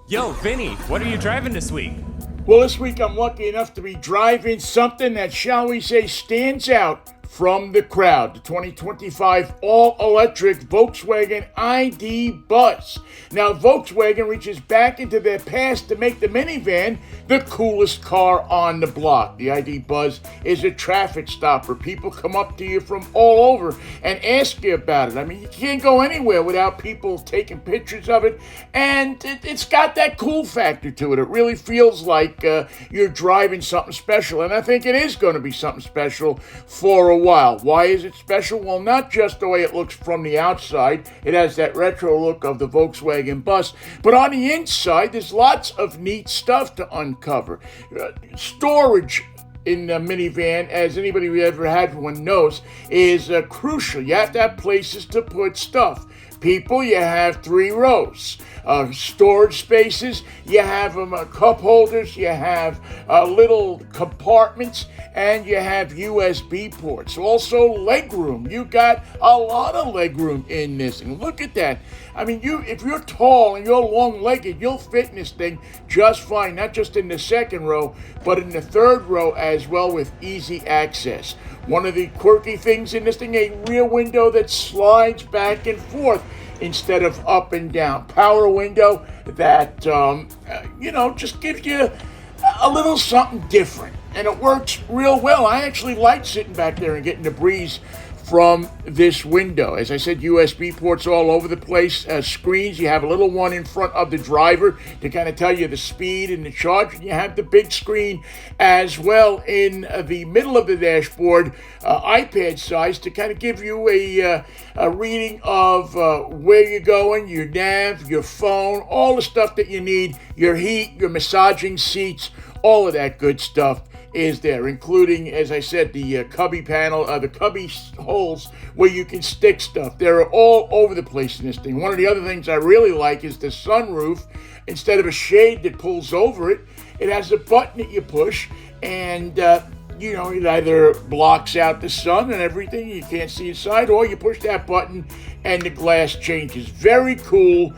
Yo, Vinnie, what are you driving this week? Well, this week I'm lucky enough to be driving something that, shall we say, stands out from the crowd. The 2025 all-electric Volkswagen ID Buzz. Now, Volkswagen reaches back into their past to make the minivan the coolest car on the block. The ID Buzz is a traffic stopper. People come up to you from all over and ask you about it. I mean, you can't go anywhere without people taking pictures of it, and it's got that cool factor to it. It really feels like you're driving something special, and I think it is going to be something special for a while. Why is it special? Well, not just the way it looks from the outside. It has that retro look of the Volkswagen Bus, but on the inside, there's lots of neat stuff to uncover. Storage in a minivan, as anybody who ever had one knows, is crucial. You have to have places to put stuff. People, you have 3 rows. Storage spaces, you have cup holders, you have little compartments, and you have USB ports. Also, leg room. You got a lot of leg room in this. And look at that. I mean, if you're tall and you're long-legged, you'll fit in this thing just fine, not just in the second row, but in the third row as well with easy access. One of the quirky things in this thing, a rear window that slides back and forth instead of up and down. Power window that, just gives you a little something different. And it works real well. I actually like sitting back there and getting the breeze from this window. As I said, USB ports all over the place. Screens, you have a little one in front of the driver to kind of tell you the speed and the charge. And you have the big screen as well in the middle of the dashboard, iPad size, to kind of give you a reading of where you're going, your nav, your phone, all the stuff that you need, your heat, your massaging seats, all of that good stuff is there, including, as I said, the cubby panel, the cubby holes where you can stick stuff. They're all over the place in this thing. One of the other things I really like is the sunroof. Instead of a shade that pulls over it, it has a button that you push, and it either blocks out the sun and everything, you can't see inside, or you push that button and the glass changes. Very cool.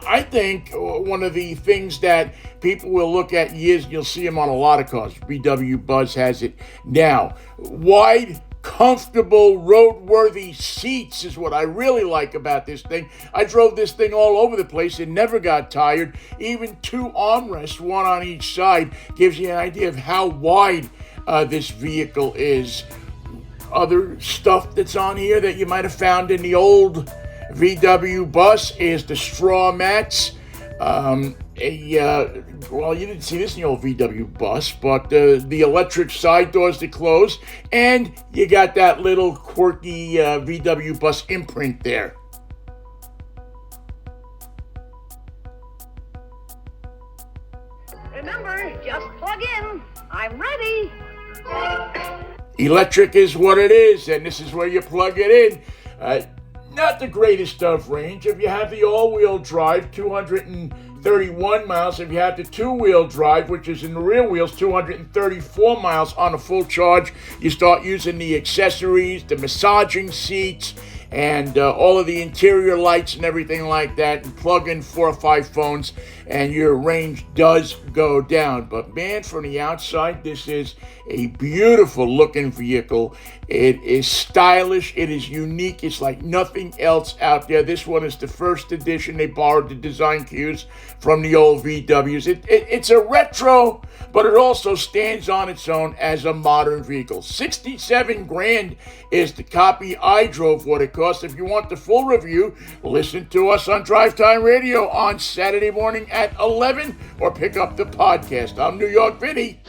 I think one of the things that people will look at years, you'll see them on a lot of cars. VW Buzz has it now. Wide, comfortable, roadworthy seats is what I really like about this thing. I drove this thing all over the place and never got tired. Even 2 armrests, one on each side, gives you an idea of how wide this vehicle is. Other stuff that's on here that you might have found in the old VW Bus is the straw mats. You didn't see this in the old VW Bus, but the electric side doors that close, and you got that little quirky VW Bus imprint there. Remember, just plug in. I'm ready. Electric is what it is, and this is where you plug it in. Not the greatest of range. If you have the all-wheel drive, 231 miles. If you have the two-wheel drive, which is in the rear wheels, 234 miles on a full charge. You start using the accessories, the massaging seats, and all of the interior lights and everything like that, and plug in 4 or 5 phones, and your range does go down. But man, from the outside, this is a beautiful looking vehicle. It is stylish. It is unique. It's like nothing else out there. This one is the first edition. They borrowed the design cues from the old VWs. It's a retro, but it also stands on its own as a modern vehicle. 67 grand is the copy I drove what it cost. If you want the full review, listen to us on Drivetime Radio on Saturday morning at 11, or pick up the podcast. I'm New York Vinnie.